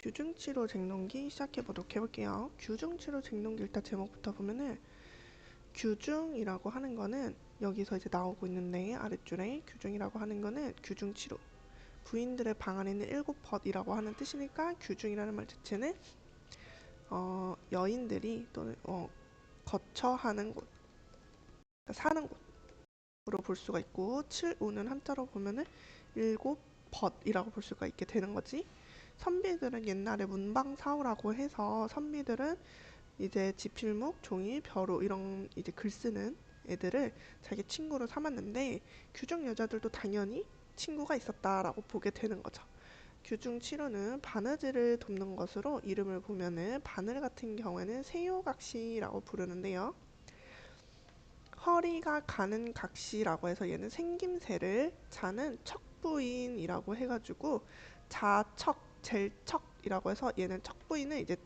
규중치로 쟁론기 시작해보도록 해볼게요. 규중치로 쟁론기 일단 제목부터 보면은 규중이라고 하는 거는 여기서 이제 나오고 있는데 아랫줄에 규중이라고 하는 거는 규중치로 부인들의 방 안에 있는 7벗이라고 하는 뜻이니까 규중이라는 말 자체는 여인들이 또는 거처하는 곳, 그러니까 사는 곳으로 볼 수가 있고 7우는 한자로 보면은 7벗이라고 볼 수가 있게 되는 거지. 선비들은 옛날에 문방사후라고 해서 선비들은 이제 지필목, 종이, 벼루 이런 이제 글 쓰는 애들을 자기 친구로 삼았는데 규중 여자들도 당연히 친구가 있었다라고 보게 되는 거죠. 규중 치루는 바느질을 돕는 것으로 이름을 보면은 바늘 같은 경우에는 세요각시라고 부르는데요. 허리가 가는 각시라고 해서 얘는 생김새를 자는 척부인이라고 해가지고 자척, 젤척이라고 해서 얘는 척부인을 이제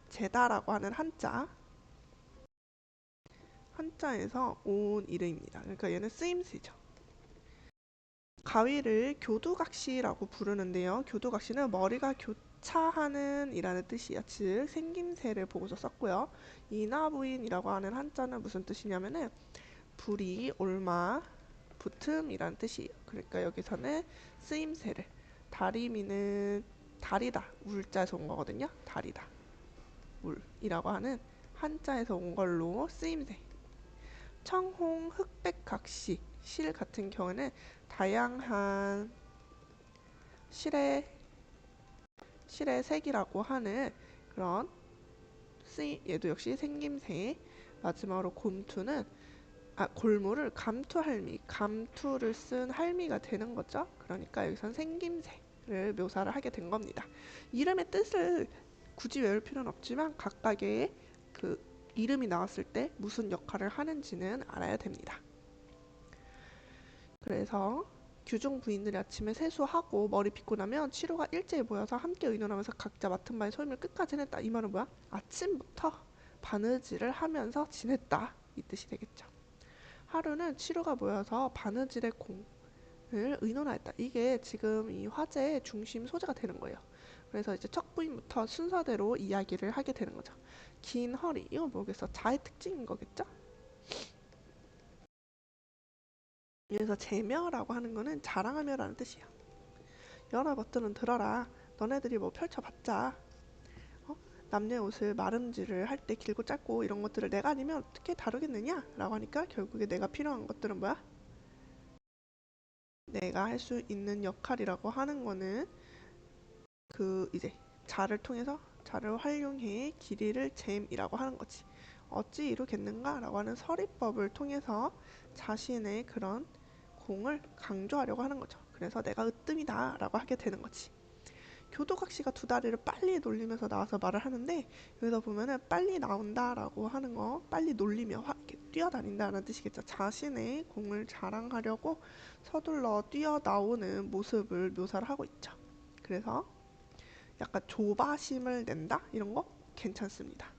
재다라고 하는 한자에서 온 이름입니다. 그러니까 얘는 쓰임새죠. 가위를 교두각시라고 부르는데요. 교두각시는 머리가 교차하는 이라는 뜻이에요. 즉 생김새를 보고서 썼고요. 인하부인이라고 하는 한자는 무슨 뜻이냐면은 불이 올마 붙음이라는 뜻이에요. 그러니까 여기서는 쓰임새를 다리미는 다리다 울자에서 온 거거든요. 다리다 울이라고 하는 한자에서 온 걸로 쓰임새. 청홍 흑백각시 실 같은 경우는 다양한 실의 색이라고 하는 그런 얘도 역시 생김새. 마지막으로 골무를 감투를 쓴 할미가 되는 거죠. 그러니까 여기선 생김새를 묘사를 하게 된 겁니다. 이름의 뜻을 굳이 외울 필요는 없지만 각각의 그 이름이 나왔을 때 무슨 역할을 하는지는 알아야 됩니다. 그래서 규중 부인들이 아침에 세수하고 머리 빗고 나면 치루가 일제히 모여서 함께 의논하면서 각자 맡은 바의 소임을 끝까지 해냈다. 이 말은 뭐야? 아침부터 바느질을 하면서 지냈다. 이 뜻이 되겠죠. 하루는 치루가 모여서 바느질의 공을 의논하였다. 이게 지금 이 화제의 중심 소재가 되는 거예요. 그래서 이제 척부인부터 순서대로 이야기를 하게 되는 거죠. 긴 허리, 이건 뭐겠어? 자의 특징인 거겠죠? 그래서 제며라고 하는 거는 자랑하며라는 뜻이야. 여러 것들은 들어라. 너네들이 뭐 펼쳐봤자 남녀의 옷을 마름질을 할 때 길고 짧고 이런 것들을 내가 아니면 어떻게 다루겠느냐? 라고 하니까 결국에 내가 필요한 것들은 뭐야? 내가 할 수 있는 역할이라고 하는 거는 이제 자를 활용해 길이를 잼이라고 하는 거지. 어찌 이루겠는가? 라고 하는 서리법을 통해서 자신의 그런 공을 강조하려고 하는 거죠. 그래서 내가 으뜸이다 라고 하게 되는 거지. 교도각시가 두 다리를 빨리 놀리면서 나와서 말을 하는데 여기서 보면은 빨리 나온다 라고 하는 거 빨리 놀리며 이렇게 뛰어다닌다는 뜻이겠죠. 자신의 공을 자랑하려고 서둘러 뛰어나오는 모습을 묘사를 하고 있죠. 그래서 약간 조바심을 낸다? 이런 거 괜찮습니다.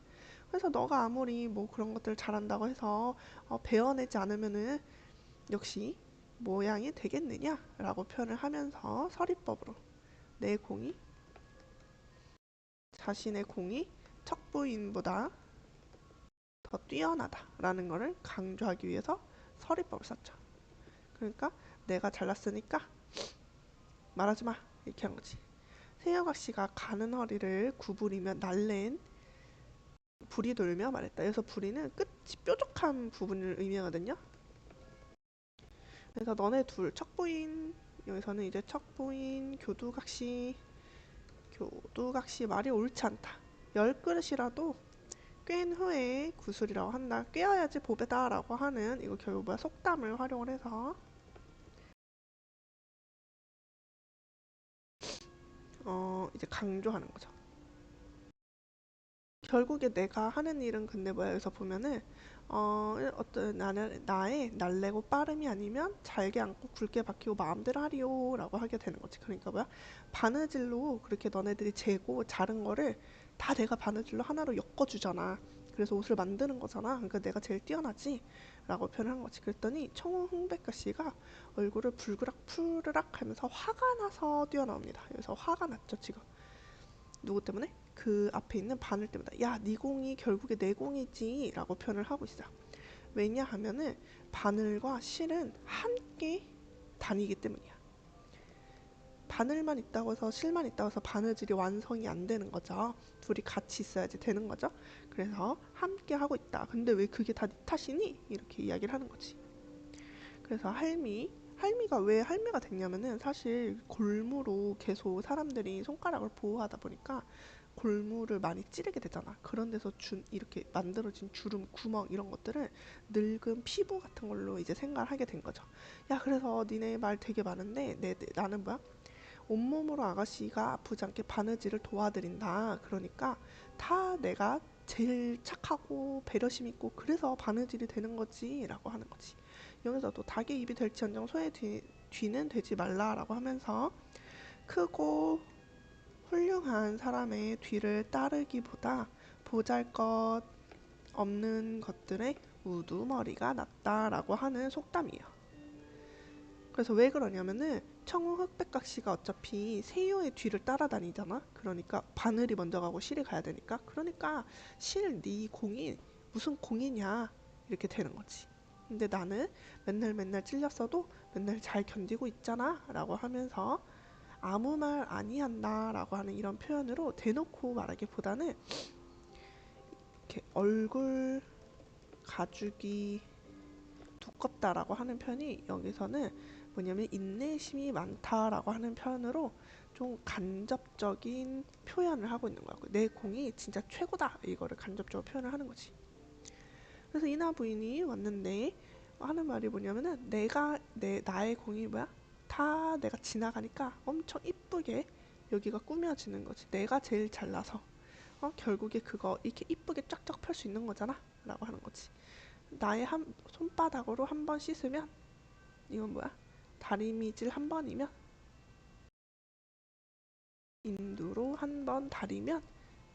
그래서 너가 아무리 뭐 그런 것들 잘한다고 해서 배워내지 않으면은 역시 모양이 되겠느냐? 라고 표현을 하면서 서리법으로 자신의 공이 척부인보다 더 뛰어나다 라는 것을 강조하기 위해서 서리법을 썼죠. 그러니까 내가 잘났으니까 말하지 마 이렇게 한 거지. 세여각시가 가는 허리를 구부리며 날랜 불이 돌며 말했다. 여기서 불이는 끝이 뾰족한 부분을 의미하거든요. 그래서 너네 둘 척부인, 여기서는 이제 척부인 교두각시 말이 옳지 않다. 10그릇이라도 꿰인 후에 구슬이라고 한다. 꿰어야지 보배다 라고 하는, 이거 결국 뭐야, 속담을 활용을 해서 이제 강조하는 거죠. 결국에 내가 하는 일은 근데 뭐야, 여기서 보면은 어떤 나의 날래고 빠름이 아니면 잘게 앉고 굵게 박히고 마음대로 하리오 라고 하게 되는 거지. 그러니까 뭐야, 바느질로 그렇게 너네들이 재고 자른 거를 다 내가 바느질로 하나로 엮어주잖아. 그래서 옷을 만드는 거잖아. 그러니까 내가 제일 뛰어나지 라고 표현한 거지. 그랬더니 청우 흑백가 씨가 얼굴을 불그락 푸르락 하면서 화가 나서 뛰어나옵니다. 여기서 화가 났죠, 지금. 누구 때문에? 그 앞에 있는 바늘 때문에. 야, 네 공이 결국에 내 공이지 라고 표현을 하고 있어요. 왜냐하면은 바늘과 실은 함께 다니기 때문이야. 바늘만 있다고 해서 실만 있다고 해서 바느질이 완성이 안 되는 거죠. 둘이 같이 있어야지 되는 거죠. 그래서 함께 하고 있다. 근데 왜 그게 다 네 탓이니? 이렇게 이야기를 하는 거지. 그래서 할미가 왜 할미가 됐냐면은 사실 골무로 계속 사람들이 손가락을 보호하다 보니까 골무를 많이 찌르게 되잖아. 그런 데서 이렇게 만들어진 주름, 구멍 이런 것들을 늙은 피부 같은 걸로 이제 생각을 하게 된 거죠. 야, 그래서 니네 말 되게 많은데 나는 뭐야? 온몸으로 아가씨가 아프지 않게 바느질을 도와드린다. 그러니까 다 내가 제일 착하고 배려심 있고 그래서 바느질이 되는 거지 라고 하는 거지. 여기서도 닭의 입이 될지언정 소의 뒤는 되지 말라라고 하면서 크고 훌륭한 사람의 뒤를 따르기보다 보잘것 없는 것들의 우두머리가 낫다라고 하는 속담이에요. 그래서 왜 그러냐면은 청우 흑백각 씨가 어차피 세효의 뒤를 따라다니잖아. 그러니까 바늘이 먼저 가고 실이 가야 되니까. 그러니까 실 네 공이 무슨 공이냐 이렇게 되는 거지. 근데 나는 맨날 맨날 찔렸어도 맨날 잘 견디고 있잖아 라고 하면서 아무 말 아니한다 라고 하는 이런 표현으로 대놓고 말하기보다는 이렇게 얼굴 가죽이 두껍다라고 하는 편이 여기서는 뭐냐면 인내심이 많다라고 하는 표현으로 좀 간접적인 표현을 하고 있는 거야. 내 공이 진짜 최고다 이거를 간접적으로 표현을 하는 거지. 그래서 이나 부인이 왔는데 하는 말이 뭐냐면은 나의 공이 뭐야? 다 내가 지나가니까 엄청 이쁘게 여기가 꾸며지는 거지. 내가 제일 잘나서 결국에 그거 이렇게 이쁘게 쫙쫙 펼 수 있는 거잖아 라고 하는 거지. 나의 손바닥으로 한 번 씻으면 이건 뭐야? 다리미질 한 번이면 인두로 한 번 다리면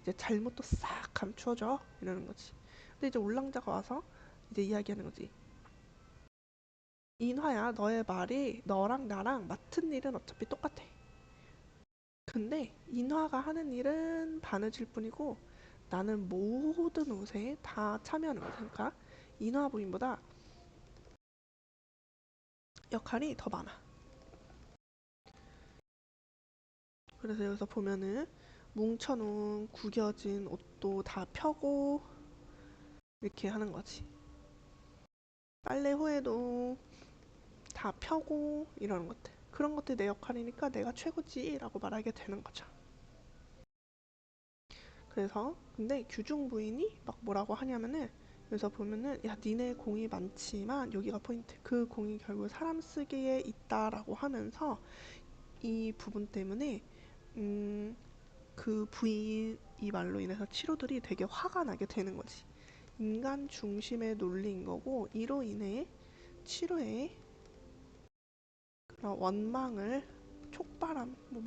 이제 잘못도 싹 감추어져 이러는 거지. 근데 이제 올랑자가 와서 이제 이야기하는 거지. 인화야, 너의 말이 너랑 나랑 맡은 일은 어차피 똑같아. 근데 인화가 하는 일은 바느질 뿐이고 나는 모든 옷에 다 참여하는 거야. 그러니까 인화 부인보다 역할이 더 많아. 그래서 여기서 보면은 뭉쳐놓은 구겨진 옷도 다 펴고 이렇게 하는 거지. 빨래 후에도 다 펴고 이러는 것들. 그런 것들이 내 역할이니까 내가 최고지라고 말하게 되는 거죠. 그래서 근데 규중 부인이 막 뭐라고 하냐면은 여기서 보면은 야 니네 공이 많지만 여기가 포인트. 그 공이 결국 사람 쓰기에 있다라고 하면서 이 부분 때문에 그 부인 이 말로 인해서 치료들이 되게 화가 나게 되는 거지. 인간 중심의 논리인 거고 이로 인해 치료에 그런 원망을 촉발함, 뭐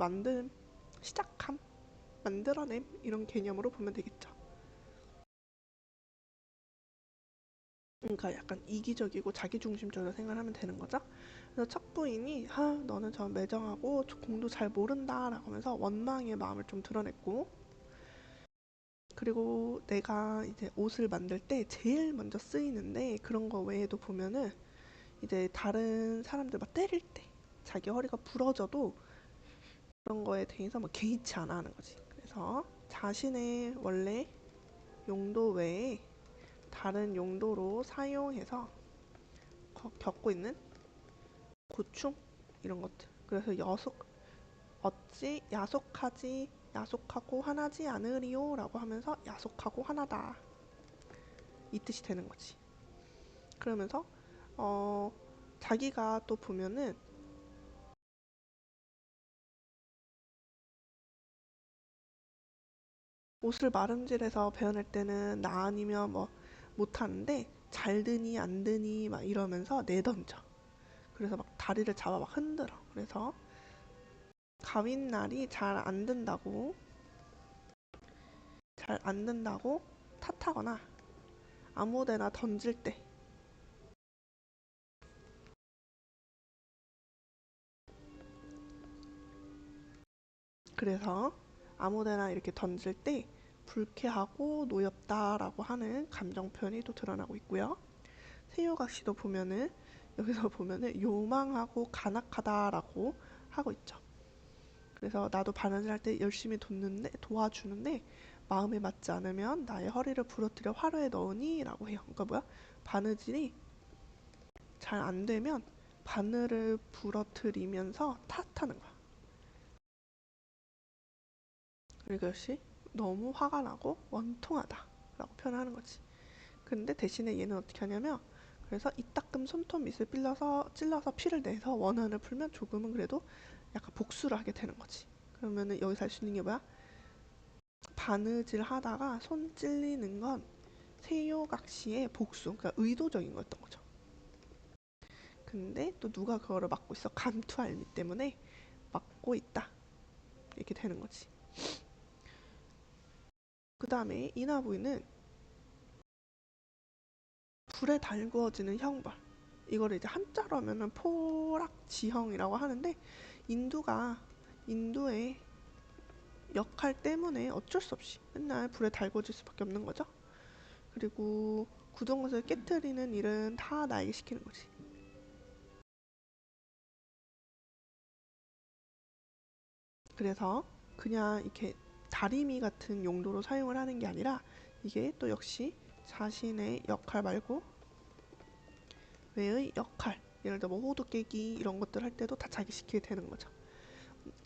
시작함, 만들어냄 이런 개념으로 보면 되겠죠. 그러니까 약간 이기적이고 자기중심적으로 생각하면 되는 거죠. 그래서 첫 부인이 너는 저 매정하고 공도 잘 모른다라고 하면서 원망의 마음을 좀 드러냈고 그리고 내가 이제 옷을 만들 때 제일 먼저 쓰이는데 그런 거 외에도 보면은 이제 다른 사람들 막 때릴 때 자기 허리가 부러져도 그런 거에 대해서 뭐 개의치 않아 하는 거지. 그래서 자신의 원래 용도 외에 다른 용도로 사용해서 겪고 있는 고충 이런 것들. 그래서 어찌 야속하고 화나지 않으리요라고 하면서 야속하고 화나다 이 뜻이 되는 거지. 그러면서 어 자기가 또 보면은 옷을 마름질해서 배워낼 때는 나 아니면 뭐 못하는데 잘 드니 안 드니 막 이러면서 내던져. 그래서 막 다리를 잡아 막 흔들어. 그래서 가윈날이 잘 안 된다고 탓하거나 아무데나 던질 때 그래서 아무데나 이렇게 던질 때 불쾌하고 노엽다라고 하는 감정 표현이 또 드러나고 있고요. 세유각시도 보면은 여기서 보면은 요망하고 간악하다라고 하고 있죠. 그래서 나도 바느질 할 때 열심히 도와주는데 마음에 맞지 않으면 나의 허리를 부러뜨려 화로에 넣으니 라고 해요. 그러니까 뭐야? 바느질이 잘 안 되면 바늘을 부러뜨리면서 탓하는 거야. 이것이 너무 화가 나고 원통하다 라고 표현하는 거지. 근데 대신에 얘는 어떻게 하냐면 그래서 이따금 손톱 밑을 찔러서 피를 내서 원한을 풀면 조금은 그래도 약간 복수를 하게 되는 거지. 그러면은 여기서 알 수 있는 게 뭐야? 바느질 하다가 손 찔리는 건 세요각시의 복수, 그러니까 의도적인 거였던 거죠. 근데 또 누가 그거를 막고 있어? 감투알미 때문에 막고 있다. 이렇게 되는 거지. 그 다음에 이나부이는 불에 달구어지는 형벌. 이거를 이제 한자로 하면은 포락지형이라고 하는데 인두의 역할 때문에 어쩔 수 없이 맨날 불에 달궈질 수밖에 없는 거죠. 그리고 굳은 것을 깨트리는 일은 다 나에게 시키는 거지. 그래서 그냥 이렇게 다리미 같은 용도로 사용을 하는 게 아니라 이게 또 역시 자신의 역할 말고 외의 역할, 예를 들어 뭐 호두 깨기 이런 것들 할 때도 다 자기 시키게 되는 거죠.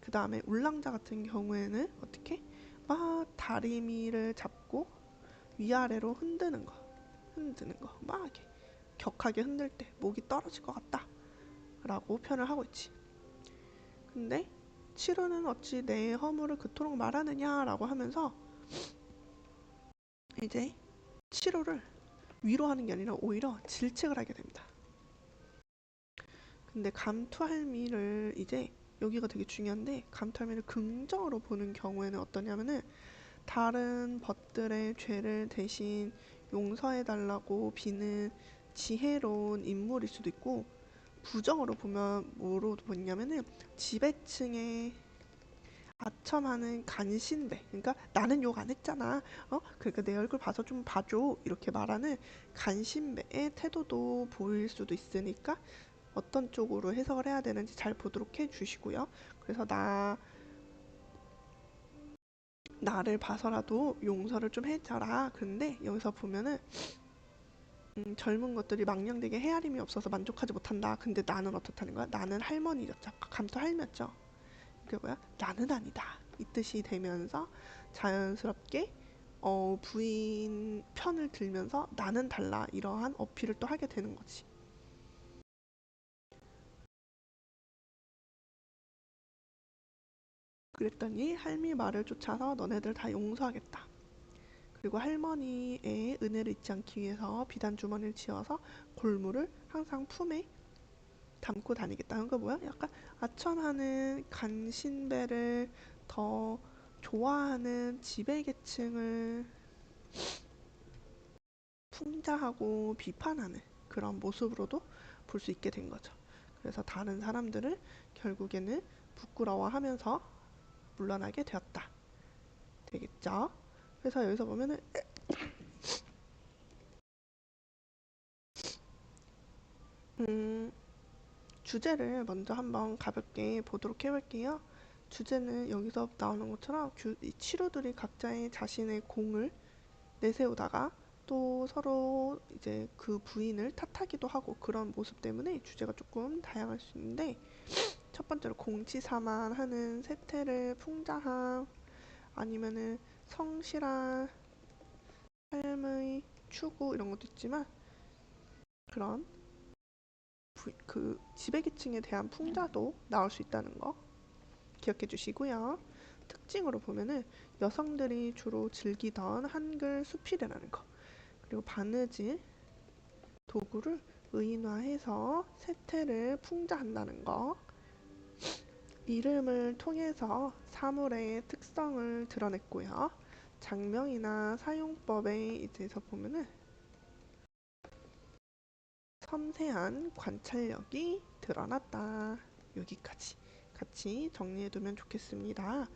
그 다음에 울랑자 같은 경우에는 어떻게 막 다리미를 잡고 위아래로 흔드는 거, 막 이렇게 격하게 흔들 때 목이 떨어질 것 같다 라고 표현을 하고 있지. 근데 치루는 어찌 내 허물을 그토록 말하느냐 라고 하면서 이제 치루를 위로하는 게 아니라 오히려 질책을 하게 됩니다. 근데 감투할미를 이제 여기가 되게 중요한데 감투할미를 긍정으로 보는 경우에는 어떠냐면은 다른 벗들의 죄를 대신 용서해달라고 비는 지혜로운 인물일 수도 있고 부정으로 보면 뭐로 보냐면은 지배층의 아첨하는 간신배, 그러니까 나는 욕 안 했잖아, 그러니까 내 얼굴 봐서 좀 봐줘 이렇게 말하는 간신배의 태도도 보일 수도 있으니까 어떤 쪽으로 해석을 해야 되는지 잘 보도록 해주시고요. 그래서 나를 봐서라도 용서를 좀 해줘라. 근데 여기서 보면은 젊은 것들이 망령되게 헤아림이 없어서 만족하지 못한다. 근데 나는 어떻다는 거야? 나는 할머니였죠. 감투 할매였죠. 이게 뭐야? 나는 아니다. 이 뜻이 되면서 자연스럽게 부인 편을 들면서 나는 달라 이러한 어필을 또 하게 되는 거지. 그랬더니 할미 말을 쫓아서 너네들 다 용서하겠다. 그리고 할머니의 은혜를 잊지 않기 위해서 비단 주머니를 쥐어서 골무를 항상 품에 담고 다니겠다. 그러니까 뭐야? 약간 아첨하는 간신배를 더 좋아하는 지배계층을 풍자하고 비판하는 그런 모습으로도 볼 수 있게 된 거죠. 그래서 다른 사람들을 결국에는 부끄러워하면서 물러나게 되었다. 되겠죠? 그래서 여기서 보면은 음, 주제를 먼저 한번 가볍게 보도록 해볼게요. 주제는 여기서 나오는 것처럼 이 치료들이 각자의 자신의 공을 내세우다가 또 서로 이제 그 부인을 탓하기도 하고 그런 모습 때문에 주제가 조금 다양할 수 있는데 첫 번째로 공치사만 하는 세태를 풍자함 아니면은 성실한 삶의 추구 이런 것도 있지만 그런 그 지배계층에 대한 풍자도 나올 수 있다는 거 기억해 주시고요. 특징으로 보면은 여성들이 주로 즐기던 한글 수필이라는 거 그리고 바느질 도구를 의인화해서 세태를 풍자한다는 거 이름을 통해서 사물의 특성을 드러냈고요. 장명이나 사용법에 있어서 보면은 섬세한 관찰력이 드러났다. 여기까지 같이 정리해두면 좋겠습니다.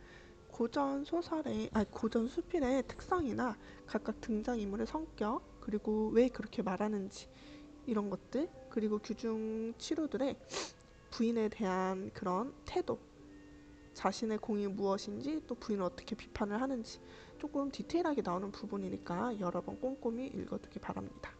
고전 소설의, 아니 고전 수필의 특성이나 각각 등장인물의 성격, 그리고 왜 그렇게 말하는지 이런 것들, 그리고 규중 치루들의 부인에 대한 그런 태도, 자신의 공이 무엇인지 또 부인을 어떻게 비판을 하는지 조금 디테일하게 나오는 부분이니까 여러 번 꼼꼼히 읽어두기 바랍니다.